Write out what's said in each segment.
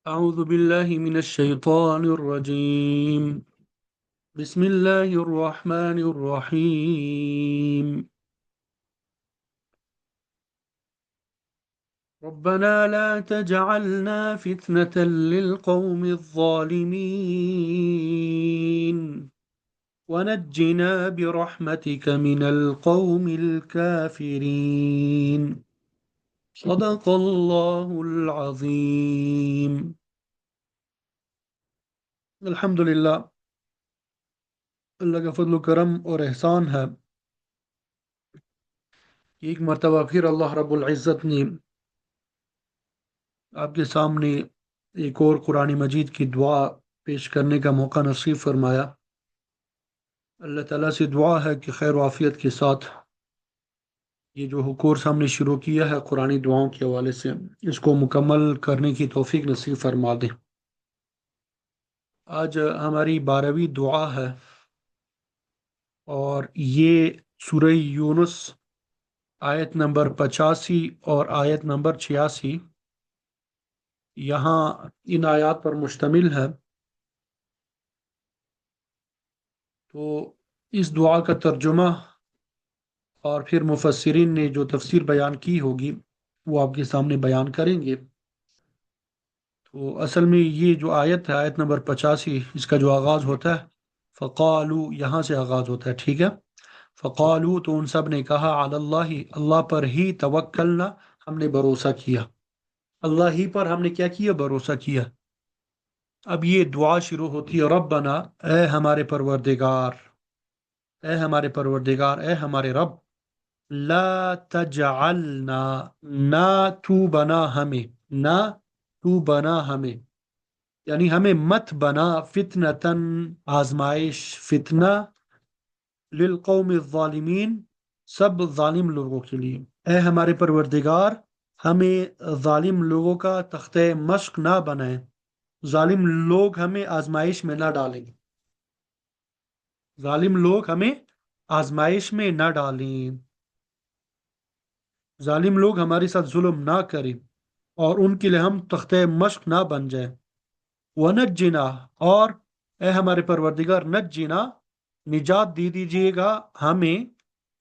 أعوذ بالله من الشيطان الرجيم. بسم الله الرحمن الرحيم. ربنا لا تجعلنا فتنة للقوم الظالمين ونجنا برحمتك من القوم الكافرين. صدق الله العظيم. الحمد للہ، اللہ کا فضل و کرم اور احسان ہے کہ ایک مرتبہ پھر اللہ رب العزت نے آپ کے سامنے ایک اور قرآن مجید کی دعا پیش کرنے کا موقع نصیب فرمایا۔ اللہ تعالیٰ سے دعا ہے کہ خیر و عافیت کے ساتھ یہ جو کورس ہم نے شروع کیا ہے قرآنی دعاؤں کے حوالے سے، اس کو مکمل کرنے کی توفیق نصیب فرما دے۔ آج ہماری 12ویں دعا ہے اور یہ سورہ یونس آیت نمبر 85 اور آیت نمبر 86 یہاں ان آیات پر مشتمل ہے۔ تو اس دعا کا ترجمہ اور پھر مفسرین نے جو تفسیر بیان کی ہوگی وہ آپ کے سامنے بیان کریں گے۔ تو اصل میں یہ جو آیت ہے، آیت نمبر 85، اس کا جو آغاز ہوتا ہے فقالو، یہاں سے آغاز ہوتا ہے، ٹھیک ہے۔ فقالو، تو ان سب نے کہا، علی اللہ، اللہ پر ہی، توکلنا، ہم نے بھروسہ کیا، اللہ ہی پر ہم نے کیا کیا؟ بھروسہ کیا۔ اب یہ دعا شروع ہوتی ہے، ربنا، اے ہمارے پروردگار، اے ہمارے پروردگار، اے ہمارے رب، لا تجعلنا، نہ تو بنا ہمیں، نہ تو بنا ہمیں، یعنی ہمیں مت بنا، فتنتن، آزمائش، فتنہ، للقوم الظالمین، سب ظالم لوگوں کے لیے۔ اے ہمارے پروردگار، ہمیں ظالم لوگوں کا تختہ مشق نہ بنائیں، ظالم لوگ ہمیں آزمائش میں نہ ڈالیں، ظالم لوگ ہمیں آزمائش میں نہ ڈالیں، ظالم لوگ ہمارے ساتھ ظلم نہ کریں اور ان کے لیے ہم تختہ مشق نہ بن جائیں۔ وَنَجِّنَا، اور اے ہمارے پروردگار، نجینا، نجات دے دیجیے گا ہمیں،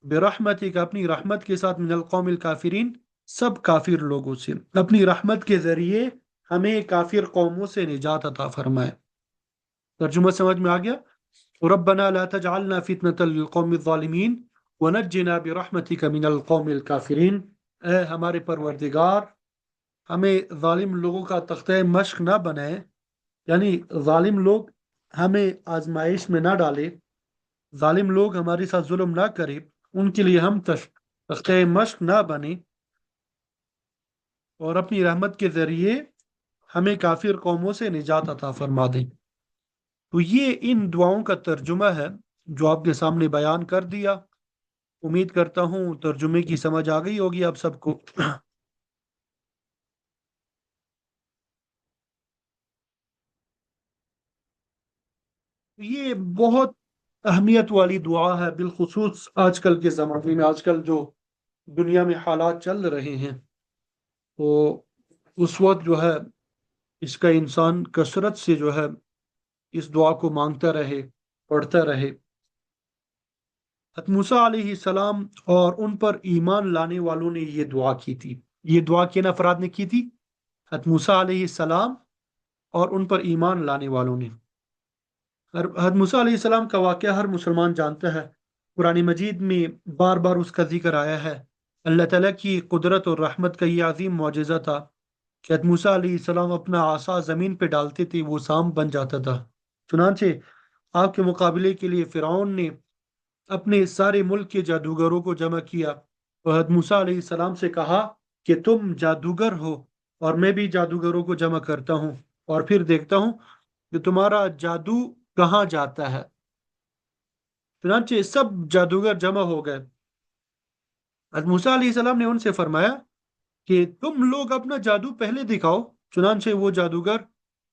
برحمتک، اپنی رحمت کے ساتھ، من القوم الکافرین، سب کافر لوگوں سے، اپنی رحمت کے ذریعے ہمیں کافر قوموں سے نجات عطا فرمائے۔ ترجمہ سمجھ میں آ گیا؟ ربنا لا تجعلنا فتنة للقوم الظالمین ونجنا برحمتک من القوم الکافرین، اے ہمارے پروردگار، ہمیں ظالم لوگوں کا تختہ مشق نہ بنائے، یعنی ظالم لوگ ہمیں آزمائش میں نہ ڈالے، ظالم لوگ ہمارے ساتھ ظلم نہ کرے، ان کے لیے ہم تختہ مشق نہ بنے، اور اپنی رحمت کے ذریعے ہمیں کافر قوموں سے نجات عطا فرما دیں۔ تو یہ ان دعاؤں کا ترجمہ ہے جو آپ کے سامنے بیان کر دیا۔ امید کرتا ہوں ترجمے کی سمجھ آ گئی ہوگی آپ سب کو۔ یہ بہت اہمیت والی دعا ہے، بالخصوص آج کل کے زمانے میں، آج کل جو دنیا میں حالات چل رہے ہیں، تو اس وقت جو ہے اس کا انسان کثرت سے جو ہے اس دعا کو مانگتا رہے، پڑھتا رہے۔ حضرت موسیٰ علیہ السلام اور ان پر ایمان لانے والوں نے یہ دعا کی تھی۔ یہ دعا کن افراد نے کی تھی؟ حضرت موسیٰ علیہ السلام اور ان پر ایمان لانے والوں نے۔ حضرت موسیٰ علیہ السلام کا واقعہ ہر مسلمان جانتا ہے، قرآن مجید میں بار بار اس کا ذکر آیا ہے۔ اللہ تعالیٰ کی قدرت اور رحمت کا یہ عظیم معجزہ تھا کہ حضرت موسیٰ علیہ السلام اپنا عصا زمین پہ ڈالتے تھے، وہ سانپ بن جاتا تھا۔ چنانچہ آپ کے مقابلے کے لیے فرعون نے اپنے سارے ملک کے جادوگروں کو جمع کیا اور حضرت موسیٰ علیہ السلام سے کہا کہ تم جادوگر ہو اور میں بھی جادوگروں کو جمع کرتا ہوں اور پھر دیکھتا ہوں کہ تمہارا جادو کہاں جاتا ہے۔ چنانچہ سب جادوگر جمع ہو گئے۔ حضرت موسیٰ علیہ السلام نے ان سے فرمایا کہ تم لوگ اپنا جادو پہلے دکھاؤ۔ چنانچہ وہ جادوگر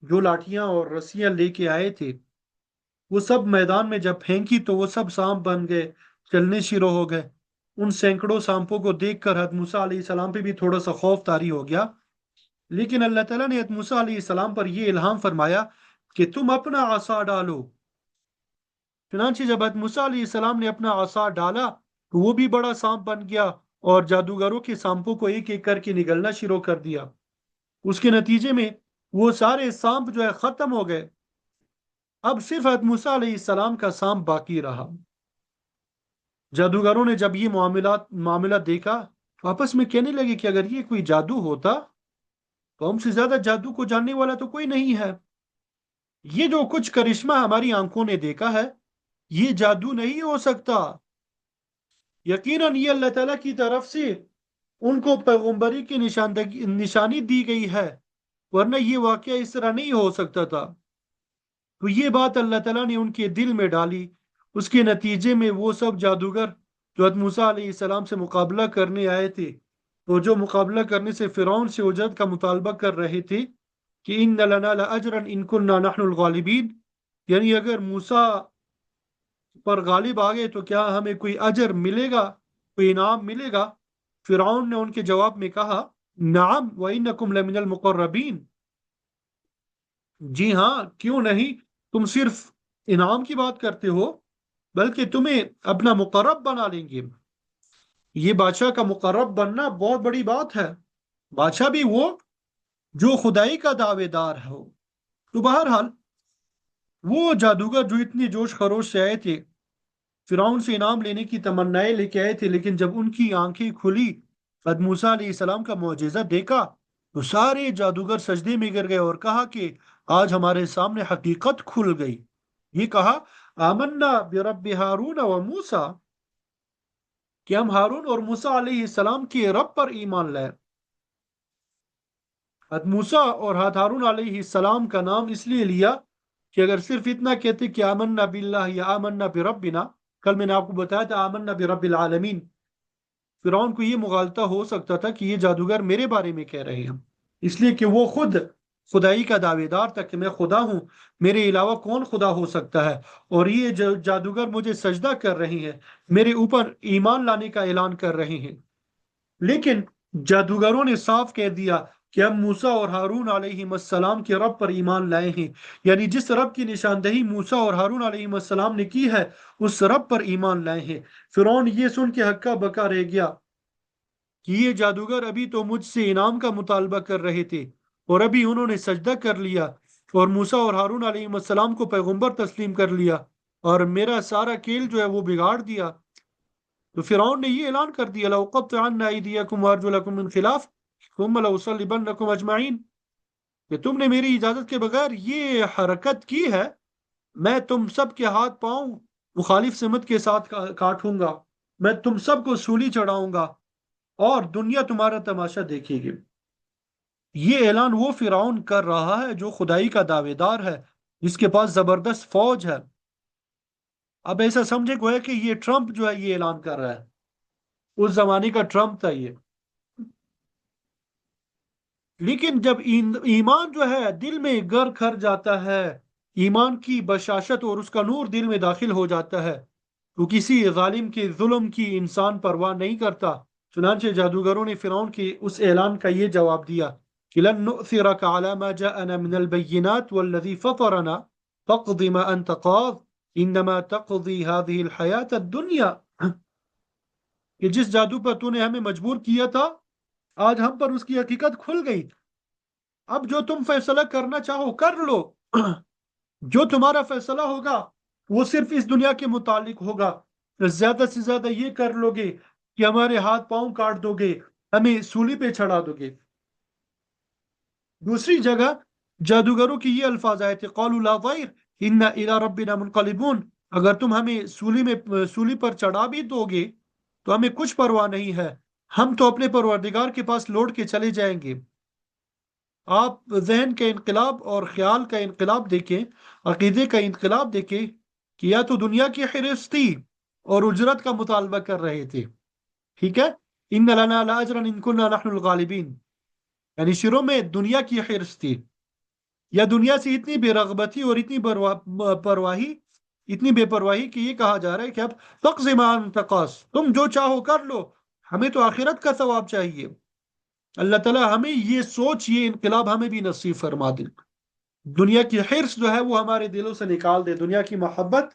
جو لاٹھیاں اور رسیاں لے کے آئے تھے، وہ سب میدان میں جب پھینکی تو وہ سب سانپ بن گئے، چلنے شروع ہو گئے۔ ان سینکڑوں سانپوں کو دیکھ کر حضرت موسیٰ علیہ السلام پہ بھی تھوڑا سا خوف طاری ہو گیا، لیکن اللہ تعالیٰ نے موسیٰ علیہ السلام پر یہ الہام فرمایا کہ تم اپنا عصا ڈالو۔ چنانچہ جب موسیٰ علیہ السلام نے اپنا عصا ڈالا تو وہ بھی بڑا سانپ بن گیا، اور جادوگروں کے سانپوں کو ایک ایک کر کے نگلنا شروع کر دیا۔ اس کے نتیجے میں وہ سارے سانپ جو ہے ختم ہو گئے، اب صرف موسیٰ علیہ السلام کا سانپ باقی رہا۔ جادوگروں نے جب یہ معاملہ دیکھا تو آپس میں کہنے لگے کہ اگر یہ کوئی جادو ہوتا تو ہم سے زیادہ جادو کو جاننے والا تو کوئی نہیں ہے۔ یہ جو کچھ کرشمہ ہماری آنکھوں نے دیکھا ہے یہ جادو نہیں ہو سکتا، یقیناً یہ اللہ تعالیٰ کی طرف سے ان کو پیغمبری کی نشانی دی گئی ہے، ورنہ یہ واقعہ اس طرح نہیں ہو سکتا تھا۔ تو یہ بات اللہ تعالیٰ نے ان کے دل میں ڈالی۔ اس کے نتیجے میں وہ سب جادوگر جو موسیٰ علیہ السلام سے مقابلہ کرنے آئے تھے، تو جو مقابلہ کرنے سے فرعون سے اجرت کا مطالبہ کر رہے تھے کہ ان لنا لاجرا ان كنا نحن الغالبین، یعنی اگر موسیٰ پر غالب آ گئے تو کیا ہمیں کوئی اجر ملے گا، کوئی انعام ملے گا؟ فرعون نے ان کے جواب میں کہا نعم وانکم لمن المقربین، جی ہاں کیوں نہیں، تم صرف انعام کی بات کرتے ہو بلکہ تمہیں اپنا مقرب بنا لیں گے۔ یہ بادشاہ کا مقرب بننا بہت بڑی بات ہے، بادشاہ بھی وہ جو خدائی کا دعوے دار ہو۔ تو بہرحال وہ جادوگر جو اتنی جوش خروش سے آئے تھے، فرعون سے انعام لینے کی تمنائیں لے کے آئے تھے، لیکن جب ان کی آنکھیں کھلی، موسیٰ علیہ السلام کا معجزہ دیکھا، تو سارے جادوگر سجدے میں گر گئے اور کہا کہ آج ہمارے سامنے حقیقت کھل گئی۔ یہ کہا آمنا برب ہارون و موسیٰ، کہ ہم ہارون اور موسیٰ علیہ السلام کے رب پر ایمان لائے۔ موسیٰ اور ہارون علیہ السلام کا نام اس لیے لیا کہ اگر صرف اتنا کہتے کہ آمنا باللہ یا آمنا بربنا، کل میں نے آپ کو بتایا تھا آمنا برب العالمین، فرعون کو یہ مغالطہ ہو سکتا تھا کہ یہ جادوگر میرے بارے میں کہہ رہے ہیں، اس لیے کہ وہ خود خدائی کا دعوے دار تھا کہ میں خدا ہوں، میرے علاوہ کون خدا ہو سکتا ہے، اور یہ جادوگر مجھے سجدہ کر رہے ہیں، میرے اوپر ایمان لانے کا اعلان کر رہے ہیں۔ لیکن جادوگروں نے صاف کہہ دیا کہ ہم موسیٰ اور ہارون علیہ السلام کے رب پر ایمان لائے ہیں، یعنی جس رب کی نشاندہی موسیٰ اور ہارون علیہ السلام نے کی ہے اس رب پر ایمان لائے ہیں۔ فرعون یہ سن کے ہکا بکا رہ گیا کہ یہ جادوگر ابھی تو مجھ سے انعام کا مطالبہ کر رہے تھے اور ابھی انہوں نے سجدہ کر لیا اور موسیٰ اور ہارون علیہ السلام کو پیغمبر تسلیم کر لیا اور میرا سارا کھیل جو ہے وہ بگاڑ دیا۔ تو فرعون نے یہ اعلان کر دیا لَأُقَطِّعَنَّ أَيْدِيَكُمْ وَأَرْجُلَكُمْ مِنْ خِلَافٍ ثُمَّ لَأُصَلِّبَنَّكُمْ أَجْمَعِينَ، کہ تم نے میری اجازت کے بغیر یہ حرکت کی ہے، میں تم سب کے ہاتھ پاؤں مخالف سمت کے ساتھ کاٹوں گا، میں تم سب کو سولی چڑھاؤں گا اور دنیا تمہارا تماشا دیکھے گی۔ یہ اعلان وہ فرعون کر رہا ہے جو خدائی کا دعوے دار ہے، جس کے پاس زبردست فوج ہے۔ اب ایسا سمجھے گویا کہ یہ ٹرمپ جو ہے یہ اعلان کر رہا ہے، اس زمانے کا ٹرمپ تھا یہ۔ لیکن جب ایمان جو ہے دل میں گر کھر جاتا ہے، ایمان کی بشاشت اور اس کا نور دل میں داخل ہو جاتا ہے، تو کسی ظالم کے ظلم کی انسان پرواہ نہیں کرتا۔ چنانچہ جادوگروں نے فرعون کے اس اعلان کا یہ جواب دیا کہ لن نؤثرك على ما جاءنا من البينات والذي فطرنا فاقض ما انت قاض انما تقضي هذه الحياة الدنيا، کہ جس جادو پر تو نے ہمیں مجبور کیا تھا آج ہم پر اس کی حقیقت کھل گئی، اب جو تم فیصلہ کرنا چاہو کر لو، جو تمہارا فیصلہ ہوگا وہ صرف اس دنیا کے متعلق ہوگا، زیادہ سے زیادہ یہ کر لو گے کہ ہمارے ہاتھ پاؤں کاٹ دو گے، ہمیں سولی پہ چڑھا دو گے۔ دوسری جگہ جادوگروں کی یہ الفاظ آئے تھے قالوا لا ضیر انا الی ربنا منقلبون، اگر تم ہمیں سولی پر چڑھا بھی دو گے تو ہمیں کچھ پرواہ نہیں ہے، ہم تو اپنے پروردگار کے پاس لوٹ کے چلے جائیں گے۔ آپ ذہن کا انقلاب اور خیال کا انقلاب دیکھیں، عقیدے کا انقلاب دیکھیں کہ یا تو دنیا کی حرص تھی اور اجرت کا مطالبہ کر رہے تھے، ٹھیک ہے، ان لنا لاجرا ان كنا نحن الغالبین، یعنی شروع میں دنیا کی حرص تھی، یا دنیا سے اتنی بے رغبتی اور اتنی اتنی بے پرواہی کہ یہ کہا جا رہا ہے کہ اب تقض ما انت قاض، تم جو چاہو کر لو، ہمیں تو آخرت کا ثواب چاہیے۔ اللہ تعالیٰ ہمیں یہ سوچ، یہ انقلاب ہمیں بھی نصیب فرما دے، دنیا کی حرص جو ہے وہ ہمارے دلوں سے نکال دے، دنیا کی محبت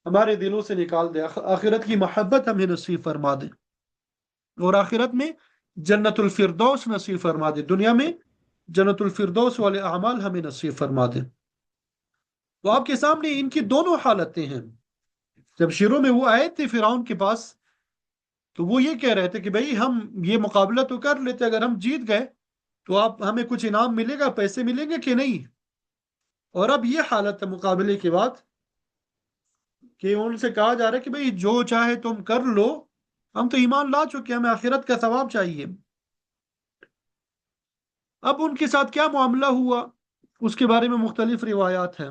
ہمارے دلوں سے نکال دے، آخرت کی محبت ہمیں نصیب فرما دے، اور آخرت میں جنت الفردوس نصیب فرما دے، دنیا میں جنت الفردوس والے اعمال ہمیں نصیب فرما دے۔ تو آپ کے سامنے ان کی دونوں حالتیں ہیں۔ جب شروع میں وہ آئے تھے فرعون کے پاس، تو وہ یہ کہہ رہے تھے کہ بھئی ہم یہ مقابلہ تو کر لیتے، اگر ہم جیت گئے تو آپ ہمیں کچھ انعام ملے گا، پیسے ملیں گے کہ نہیں؟ اور اب یہ حالت ہے مقابلے کے بعد کہ ان سے کہا جا رہا ہے کہ بھئی جو چاہے تم کر لو، ہم تو ایمان لا چکے، ہمیں آخرت کا ثواب چاہیے۔ اب ان کے ساتھ کیا معاملہ ہوا اس کے بارے میں مختلف روایات ہیں،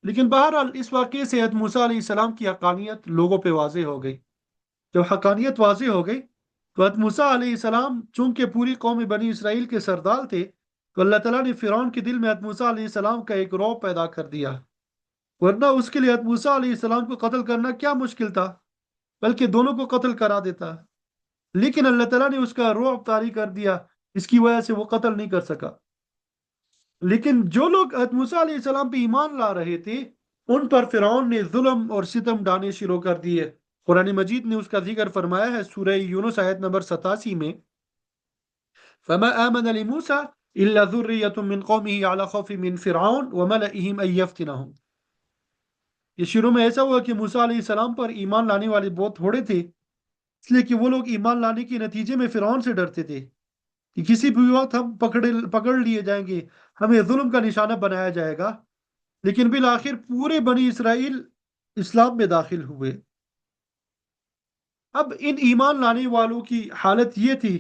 لیکن بہرحال اس واقعے سے حضرت موسیٰ علیہ السلام کی حقانیت لوگوں پہ واضح ہو گئی۔ جب حقانیت واضح ہو گئی تو حضرت موسیٰ علیہ السلام چونکہ پوری قوم بنی اسرائیل کے سردار تھے، تو اللہ تعالیٰ نے فرعون کے دل میں حضرت موسیٰ علیہ السلام کا ایک رعب پیدا کر دیا، ورنہ اس کے لیے حضرت موسیٰ علیہ السلام کو قتل کرنا کیا مشکل تھا، بلکہ دونوں کو قتل کرا دیتا۔ لیکن اللہ تعالیٰ نے اس کا رعب طاری کر دیا، اس کی وجہ سے وہ قتل نہیں کر سکا۔ لیکن جو لوگ حضرت موسیٰ علیہ السلام پہ ایمان لا رہے تھے، ان پر فرعون نے ظلم اور ستم ڈھانے شروع کر دیے۔ قرآن مجید نے اس کا ذکر فرمایا ہے سورہ یونس آیت نمبر 87 میں، فَمَا آمَنَ لِمُوسَى إِلَّا ذُرِّيَّةٌ مِّن قَوْمِهِ عَلَى خَوْفٍ مِّن فِرْعَوْنَ وَمَلَئِهِمْ أَن يَفْتِنَهُمْ۔ یہ شروع میں ایسا ہوا کہ موسیٰ علیہ السلام پر ایمان لانے والے بہت تھوڑے تھے، اس لیے کہ وہ لوگ ایمان لانے کے نتیجے میں فرعون سے ڈرتے تھے کہ کسی بھی وقت ہم پکڑ لیے جائیں گے، ہمیں ظلم کا نشانہ بنایا جائے گا۔ لیکن بالآخر پورے بنی اسرائیل اسلام میں داخل ہوئے۔ اب ان ایمان لانے والوں کی حالت یہ تھی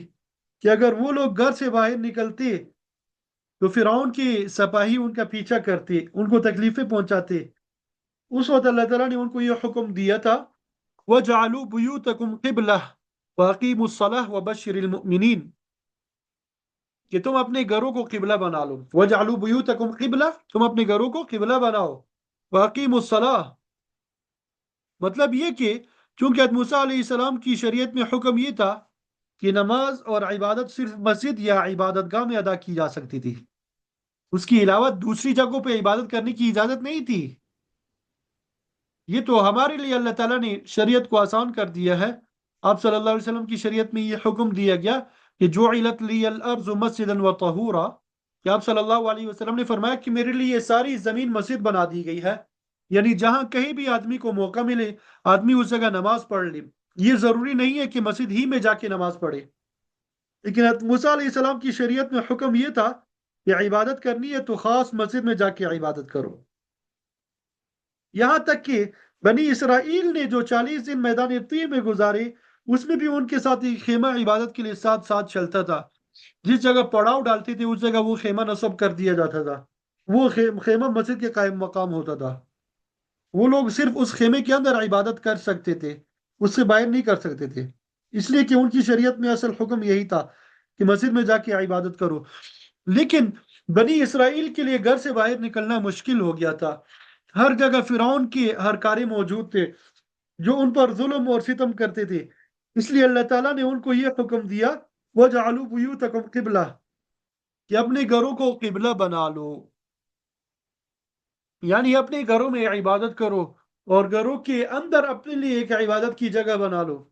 کہ اگر وہ لوگ گھر سے باہر نکلتے تو فرعون کے سپاہی ان کا پیچھا کرتے، ان کو تکلیفیں پہنچاتے۔ اس وقت اللہ تعالیٰ نے ان کو یہ حکم دیا تھا، وَجَعَلُوا بُيُوتَكُمْ قِبْلَةً وَأَقِيمُوا الصَّلَاةَ وَبَشِّرِ الْمُؤْمِنِينَ، کہ تم اپنے گھروں کو قبلہ بنا لو۔ وَجَعَلُوا بُيُوتَكُمْ قِبْلَةً، تم اپنے گھروں کو قبلہ بناؤ۔ وَأَقِيمُوا الصَّلَاةَ، مطلب یہ کہ چونکہ حضرت موسیٰ علیہ السلام کی شریعت میں حکم یہ تھا کہ نماز اور عبادت صرف مسجد یا عبادت گاہ میں ادا کی جا سکتی تھی، اس کے علاوہ دوسری جگہوں پہ عبادت کرنے کی اجازت نہیں تھی۔ یہ تو ہمارے لیے اللہ تعالیٰ نے شریعت کو آسان کر دیا ہے۔ آپ صلی اللہ علیہ وسلم کی شریعت میں یہ حکم دیا گیا کہ جعلت لی الارض مسجدا وطہورا، کہ آپ صلی اللہ علیہ وسلم نے فرمایا کہ میرے لیے یہ ساری زمین مسجد بنا دی گئی ہے، یعنی جہاں کہیں بھی آدمی کو موقع ملے آدمی اس جگہ نماز پڑھ لے۔ یہ ضروری نہیں ہے کہ مسجد ہی میں جا کے نماز پڑھے، لیکن حضرت موسیٰ علیہ السلام کی شریعت میں حکم یہ تھا کہ عبادت کرنی ہے تو خاص مسجد میں جا کے عبادت کرو۔ یہاں تک کہ بنی اسرائیل نے جو 40 دن میدان طیر میں گزارے، اس میں بھی ان کے ساتھ ایک خیمہ عبادت کے لیے ساتھ ساتھ چلتا تھا۔ جس جگہ پڑاؤ ڈالتے تھے اس جگہ وہ خیمہ نصب کر دیا جاتا تھا، وہ خیمہ مسجد کے قائم مقام ہوتا تھا۔ وہ لوگ صرف اس خیمے کے اندر عبادت کر سکتے تھے، اس سے باہر نہیں کر سکتے تھے، اس لیے کہ ان کی شریعت میں اصل حکم یہی تھا کہ مسجد میں جا کے عبادت کرو۔ لیکن بنی اسرائیل کے لیے گھر سے باہر نکلنا مشکل ہو گیا تھا، ہر جگہ فرعون کے ہرکارے موجود تھے جو ان پر ظلم اور ستم کرتے تھے۔ اس لیے اللہ تعالیٰ نے ان کو یہ حکم دیا، وَجَعَلُوا بُيُوتَكُمْ قِبْلَةً، کہ اپنے گھروں کو قبلہ بنا لو، یعنی اپنے گھروں میں عبادت کرو، اور گھروں کے اندر اپنے لیے ایک عبادت کی جگہ بنا لو،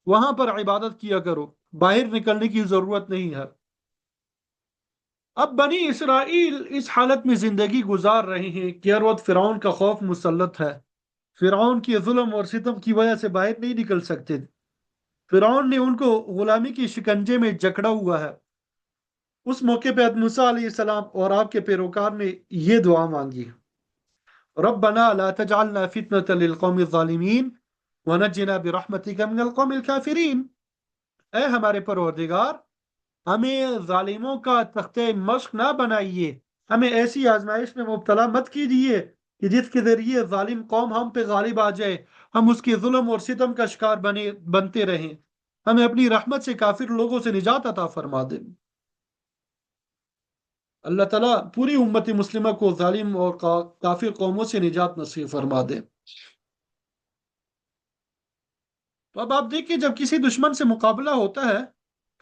وہاں پر عبادت کیا کرو، باہر نکلنے کی ضرورت نہیں ہے۔ اب بنی اسرائیل اس حالت میں زندگی گزار رہے ہیں کہ ہر وقت فرعون کا خوف مسلط ہے، فرعون کے ظلم اور ستم کی وجہ سے باہر نہیں نکل سکتے۔ فرعون نے ان کو غلامی کے شکنجے میں جکڑا ہوا ہے۔ اس موقع پہ حضرت موسیٰ علیہ السلام اور آپ کے پیروکار نے یہ دعا مانگی، ربنا لا تجعلنا فتنة للقوم الظالمین ونجنا برحمتک من القوم الکافرین، اے ہمارے پروردگار ہمیں ظالموں کا تختہ مشق نہ بنائیے، ہمیں ایسی آزمائش میں مبتلا مت کیجیے کہ جس کے ذریعے ظالم قوم ہم پہ غالب آ جائے، ہم اس کے ظلم اور ستم کا شکار بنتے رہیں، ہمیں اپنی رحمت سے کافر لوگوں سے نجات عطا فرما دے۔ اللہ تعالیٰ پوری امت مسلمہ کو ظالم اور کافر قوموں سے نجات نصیب فرما دے۔ تو اب آپ دیکھیں جب کسی دشمن سے مقابلہ ہوتا ہے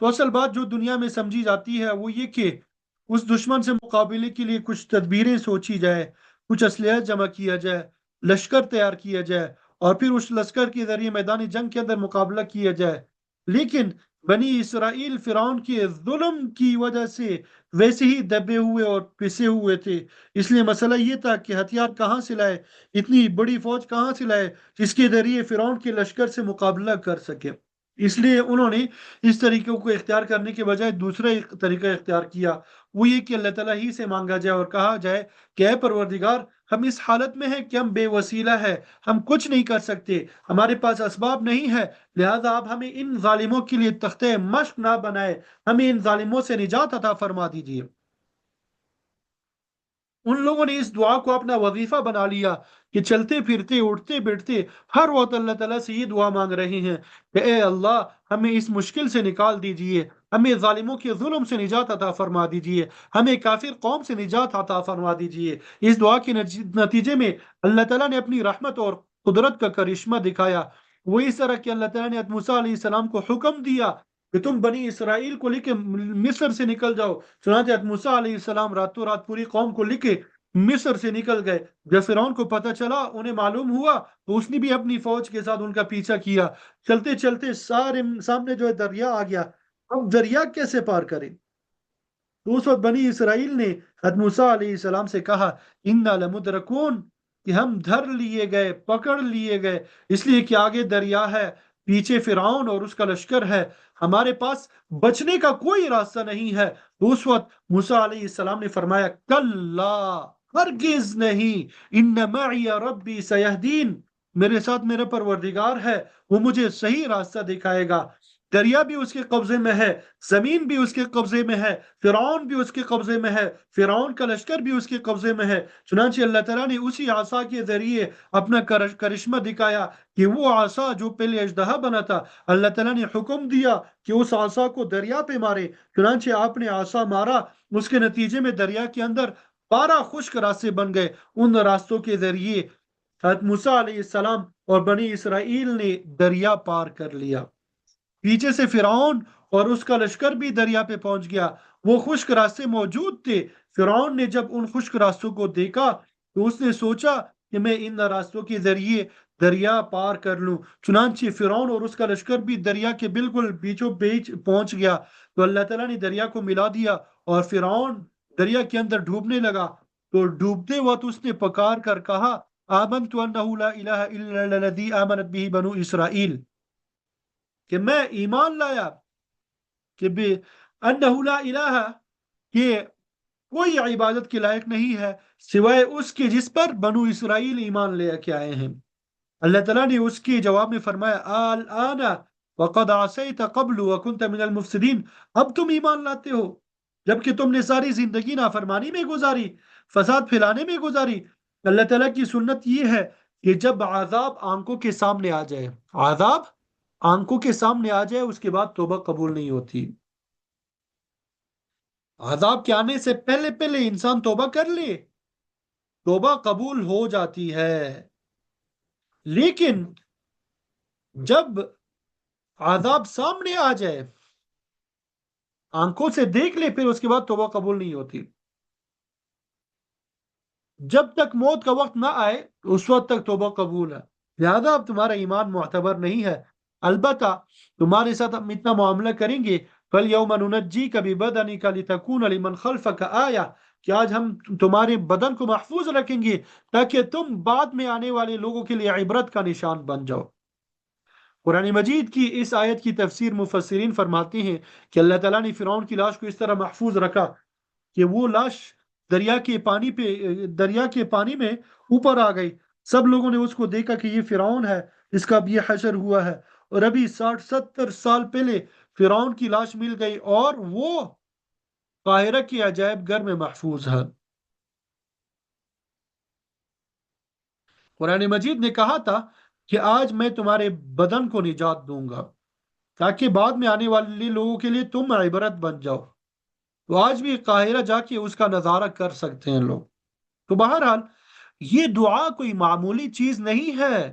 تو اصل بات جو دنیا میں سمجھی جاتی ہے وہ یہ کہ اس دشمن سے مقابلے کے لیے کچھ تدبیریں سوچی جائے، کچھ اسلحہ جمع کیا جائے، لشکر تیار کیا جائے، اور پھر اس لشکر کے ذریعے میدان جنگ کے اندر مقابلہ کیا جائے۔ لیکن بنی اسرائیل فرعون کے ظلم کی وجہ سے ویسے ہی دبے ہوئے اور پسے ہوئے تھے۔ اس لیے مسئلہ یہ تھا کہ ہتھیار کہاں سے لائے، اتنی بڑی فوج کہاں سے لائے جس کے ذریعے فرعون کے لشکر سے مقابلہ کر سکے۔ اس لیے انہوں نے اس طریقے کو اختیار کرنے کے بجائے دوسرا ایک طریقہ اختیار کیا، وہ یہ کہ اللہ تعالیٰ ہی سے مانگا جائے اور کہا جائے کہ اے پروردگار، ہم اس حالت میں ہیں کہ ہم بے وسیلہ ہے، ہم کچھ نہیں کر سکتے، ہمارے پاس اسباب نہیں ہے، لہذا آپ ہمیں ان ظالموں کے لیے تختہ مشق نہ بنائے، ہمیں ان ظالموں سے نجات عطا فرما دیجیے۔ ان لوگوں نے اس دعا کو اپنا وظیفہ بنا لیا کہ چلتے پھرتے اٹھتے بیٹھتے ہر وقت اللہ تعالیٰ سے یہ دعا مانگ رہے ہیں کہ اے اللہ، ہمیں اس مشکل سے نکال دیجئے، ہمیں ظالموں کے ظلم سے نجات عطا فرما دیجئے، ہمیں کافر قوم سے نجات عطا فرما دیجئے۔ اس دعا کے نتیجے میں اللہ تعالیٰ نے اپنی رحمت اور قدرت کا کرشمہ دکھایا۔ وہ اس طرح کہ اللہ تعالیٰ نے حضرت موسیٰ علیہ السلام کو حکم دیا کہ تم بنی اسرائیل کو لے کے مصر سے نکل جاؤ۔ چنانچہ حضرت موسیٰ علیہ السلام راتوں رات پوری قوم کو لے کے مصر سے نکل گئے۔ جب فرعون کو پتہ چلا، انہیں معلوم ہوا، تو اس نے بھی اپنی فوج کے ساتھ ان کا پیچھا کیا۔ چلتے چلتے سارے سامنے جو ہے دریا آ گیا، اب دریا کیسے پار کریں؟ تو اس وقت بنی اسرائیل نے حضرت موسیٰ علیہ السلام سے کہا انا لمدرکون، کہ ہم دھر لیے گئے، پکڑ لیے گئے، اس لیے کہ آگے دریا ہے، پیچھے فرعون اور اس کا لشکر ہے، ہمارے پاس بچنے کا کوئی راستہ نہیں ہے۔ تو اس وقت موسیٰ علیہ السلام نے فرمایا کلا، ہرگز نہیں، ان معی ربی سیہدین، میرے ساتھ میرا پروردگار ہے، وہ مجھے صحیح راستہ دکھائے گا۔ دریا بھی اس کے قبضے میں ہے، زمین بھی اس کے قبضے میں ہے، فرعون بھی اس کے قبضے میں ہے، فرعون کا لشکر بھی اس کے قبضے میں ہے۔ چنانچہ اللہ تعالیٰ نے اسی عصا کے ذریعے اپنا کرشمہ دکھایا کہ وہ عصا جو پہلے اژدہا بنا تھا، اللہ تعالیٰ نے حکم دیا کہ اس عصا کو دریا پہ مارے۔ چنانچہ آپ نے عصا مارا، اس کے نتیجے میں دریا کے اندر 12 خشک راستے بن گئے۔ ان راستوں کے ذریعے حضرت موسیٰ علیہ السلام اور بنی اسرائیل نے دریا پار کر لیا۔ پیچھے سے فرعون اور اس کا لشکر بھی دریا پہ پہنچ گیا۔ وہ خشک راستے موجود تھے۔ فرعون نے جب ان خشک راستوں کو دیکھا تو اس نے سوچا کہ میں ان راستوں کے ذریعے دریا پار کر لوں۔ چنانچہ فرعون اور اس کا لشکر بھی دریا کے بالکل بیچوں بیچ پہنچ گیا، تو اللہ تعالیٰ نے دریا کو ملا دیا اور فرعون دریا کے اندر ڈوبنے لگا۔ تو ڈوبتے وقت اس نے پکار کر کہا آمنت انہ لا الہ الا الذی آمنت بہ بنو اسرائیل، کہ میں ایمان لایا کہ بے انہ لا الہ، کہ کوئی عبادت کے لائق نہیں ہے سوائے اس کے جس پر بنو اسرائیل ایمان لے کے آئے ہیں۔ اللہ تعالیٰ نے اس کے جواب میں فرمایا الآن وقد عصیت قبل وکنت من المفسدین، اب تم ایمان لاتے ہو جبکہ تم نے ساری زندگی نافرمانی میں گزاری، فساد پھیلانے میں گزاری۔ اللہ تعالیٰ کی سنت یہ ہے کہ جب عذاب آنکھوں کے سامنے آ جائے، عذاب آنکھوں کے سامنے آ جائے، اس کے بعد توبہ قبول نہیں ہوتی۔ عذاب کے آنے سے پہلے پہلے انسان توبہ کر لے، توبہ قبول ہو جاتی ہے، لیکن جب عذاب سامنے آ جائے، آنکھوں سے دیکھ لے، پھر اس کے بعد توبہ قبول نہیں ہوتی۔ جب تک موت کا وقت نہ آئے اس وقت تک توبہ قبول ہے، لہذا اب تمہارا ایمان معتبر نہیں ہے۔ البتہ تمہارے ساتھ ہم اتنا معاملہ کریں گے فَالْيَوْمَ نُنَجِّيكَ بِبَدَنِكَ لِتَكُونَ لِمَنْ خَلْفَكَ آیَةً، کہ آج ہم تمہارے بدن کو محفوظ رکھیں گے تاکہ تم بعد میں آنے والے لوگوں کے لیے عبرت کا نشان بن جاؤ۔ قرآن مجید کی اس آیت کی تفسیر مفسرین فرماتے ہیں کہ اللہ تعالیٰ نے فرعون کی لاش کو اس طرح محفوظ رکھا کہ وہ لاش دریا کے پانی میں اوپر آ گئی۔ سب لوگوں نے اس کو دیکھا کہ یہ فرعون ہے، اس کا اب یہ حشر ہوا ہے، اور ابھی 60-70 سال پہلے فرعون کی لاش مل گئی اور وہ قاہرہ کے عجائب گھر میں محفوظ ہے۔ قرآن مجید نے کہا تھا کہ آج میں تمہارے بدن کو نجات دوں گا تاکہ بعد میں آنے والے لوگوں کے لیے تم عبرت بن جاؤ۔ تو آج بھی قاہرہ جا کے اس کا نظارہ کر سکتے ہیں لوگ۔ تو بہرحال یہ دعا کوئی معمولی چیز نہیں ہے،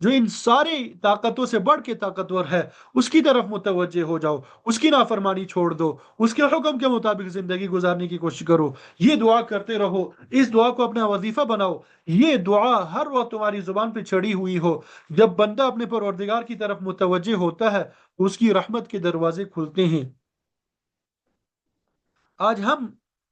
جو ان ساری طاقتوں سے بڑھ کے طاقتور ہے، اس کی طرف متوجہ ہو جاؤ، اس کی نافرمانی چھوڑ دو، اس کے حکم کے مطابق زندگی گزارنے کی کوشش کرو، یہ دعا کرتے رہو، اس دعا کو اپنا وظیفہ بناؤ، یہ دعا ہر وقت تمہاری زبان پہ چڑھی ہوئی ہو۔ جب بندہ اپنے پروردگار کی طرف متوجہ ہوتا ہے اس کی رحمت کے دروازے کھلتے ہیں۔ آج ہم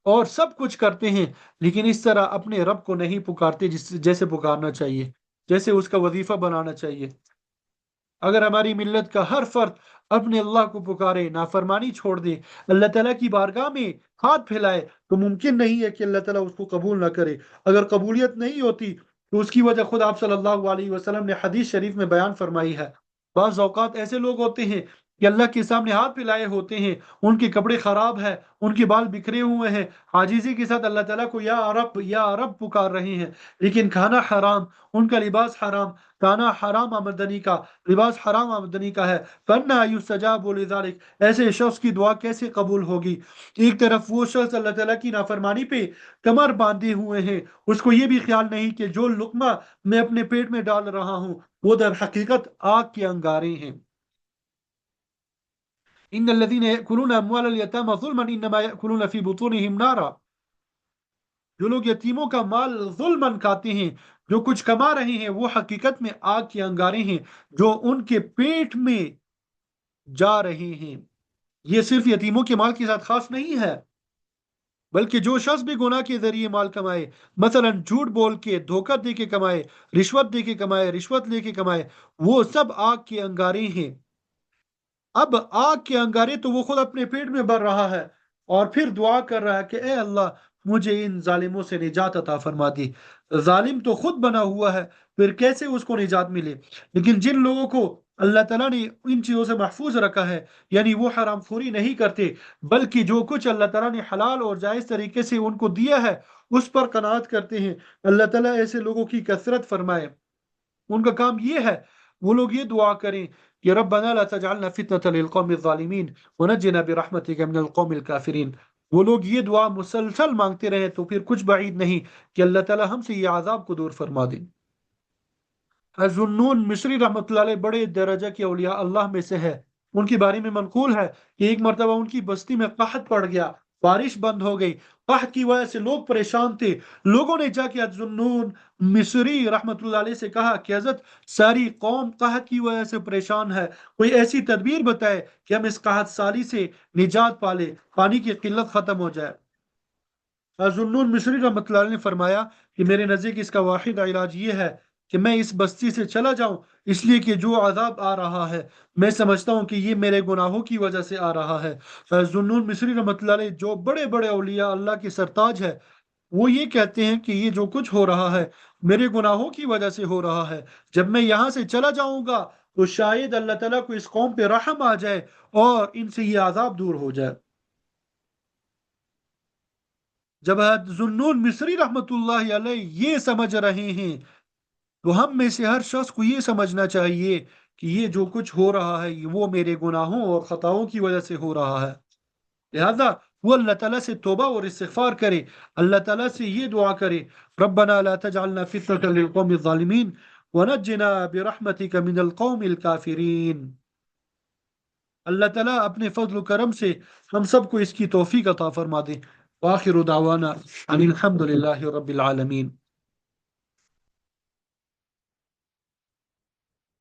اور سب کچھ کرتے ہیں لیکن اس طرح اپنے رب کو نہیں پکارتے جیسے پکارنا چاہیے، جیسے اس کا وظیفہ بنانا چاہیے۔ اگر ہماری ملت کا ہر فرد اپنے اللہ کو پکارے، نافرمانی چھوڑ دے، اللہ تعالیٰ کی بارگاہ میں ہاتھ پھیلائے، تو ممکن نہیں ہے کہ اللہ تعالیٰ اس کو قبول نہ کرے۔ اگر قبولیت نہیں ہوتی تو اس کی وجہ خود آپ صلی اللہ علیہ وسلم نے حدیث شریف میں بیان فرمائی ہے۔ بعض اوقات ایسے لوگ ہوتے ہیں کہ اللہ کے سامنے ہاتھ پھیلائے ہوتے ہیں، ان کے کپڑے خراب ہیں، ان کے بال بکھرے ہوئے ہیں، عاجزی کے ساتھ اللہ تعالیٰ کو یا رب پکار رہے ہیں، لیکن کھانا حرام، ان کا لباس حرام، کھانا حرام آمدنی کا، لباس حرام آمدنی کا ہے۔ فَأَنَّىٰ يُسْتَجَابُ لِذَٰلِكَ، ایسے شخص کی دعا کیسے قبول ہوگی؟ ایک طرف وہ شخص اللہ تعالیٰ کی نافرمانی پہ کمر باندھے ہوئے ہیں، اس کو یہ بھی خیال نہیں کہ جو لقمہ میں اپنے پیٹ میں ڈال رہا ہوں وہ در حقیقت آگ کے انگارے ہیں۔ ان الذين ياكلون اموال اليتامى ظلما انما ياكلون في بطونهم نارا، جو لوگ یتیموں کا مال ظلمن کھاتے ہیں، جو کچھ کما رہے ہیں وہ حقیقت میں آگ کے انگارے ہیں جو ان کے پیٹ میں جا رہے ہیں۔ یہ صرف یتیموں کے مال کے ساتھ خاص نہیں ہے، بلکہ جو شخص بھی گناہ کے ذریعے مال کمائے، مثلا جھوٹ بول کے، دھوکہ دے کے کمائے، رشوت دے کے کمائے، رشوت لے کے کمائے، وہ سب آگ کے انگارے ہیں۔ اب آگ کے انگارے تو وہ خود اپنے پیٹ میں بھر رہا ہے اور پھر دعا کر رہا ہے کہ اے اللہ مجھے ان ظالموں سے نجات عطا فرما دی۔ ظالم تو خود بنا ہوا ہے، پھر کیسے اس کو نجات ملے؟ لیکن جن لوگوں کو اللہ تعالیٰ نے ان چیزوں سے محفوظ رکھا ہے، یعنی وہ حرام خوری نہیں کرتے، بلکہ جو کچھ اللہ تعالیٰ نے حلال اور جائز طریقے سے ان کو دیا ہے اس پر قناعت کرتے ہیں، اللہ تعالیٰ ایسے لوگوں کی کثرت فرمائے۔ ان کا کام یہ ہے، وہ لوگ یہ دعا کریں کہ ربنا لا تجعلنا فتنة للقوم الظالمین ونجنا برحمتک من القوم الکافرین۔ وہ لوگ یہ دعا مسلسل مانگتے رہے تو پھر کچھ بعید نہیں کہ اللہ تعالی ہم سے یہ عذاب کو دور فرما دیں۔ ذُنُّون مصری رحمۃ اللہ علیہ بڑے درجہ کے اولیاء اللہ میں سے ہے۔ ان کے بارے میں منقول ہے کہ ایک مرتبہ ان کی بستی میں قحط پڑ گیا، بارش بند ہو گئی، قحط کی وجہ سے لوگ پریشان تھے۔ لوگوں نے جا کے ذُنُّون مصری رحمۃ اللہ علیہ سے کہا کہ حضرت ساری قوم قحط کی وجہ سے پریشان ہے، کوئی ایسی تدبیر بتائے کہ ہم اس قحط سالی سے نجات پالے، پانی کی قلت ختم ہو جائے۔ ذُنُّون مصری رحمۃ اللہ علیہ نے فرمایا کہ میرے نزدیک اس کا واحد علاج یہ ہے کہ میں اس بستی سے چلا جاؤں، اس لیے کہ جو عذاب آ رہا ہے میں سمجھتا ہوں کہ یہ میرے گناہوں کی وجہ سے آ رہا ہے۔ ذُنُّون مصری رحمۃ اللہ علیہ جو بڑے بڑے اولیاء اللہ کے سرتاج ہے، وہ یہ کہتے ہیں کہ یہ جو کچھ ہو رہا ہے میرے گناہوں کی وجہ سے ہو رہا ہے۔ جب میں یہاں سے چلا جاؤں گا تو شاید اللہ تعالیٰ کو اس قوم پہ رحم آ جائے اور ان سے یہ عذاب دور ہو جائے۔ جب ذُنُّون مصری رحمۃ اللہ علیہ یہ سمجھ رہے ہیں تو ہم میں سے ہر شخص کو یہ سمجھنا چاہیے کہ یہ جو کچھ ہو رہا ہے وہ میرے گناہوں اور خطاؤں کی وجہ سے ہو رہا ہے۔ لہذا وہ اللہ تعالیٰ سے توبہ اور استغفار کرے، اللہ تعالیٰ سے یہ دعا کرے ربنا لا تجعلنا فتنة للقوم الظالمین ونجنا برحمتك من القوم الكافرین۔ اللہ تعالیٰ اپنے فضل و کرم سے ہم سب کو اس کی توفیق عطا فرما دے۔ وآخر دعوانا ان الحمد للہ رب العالمین۔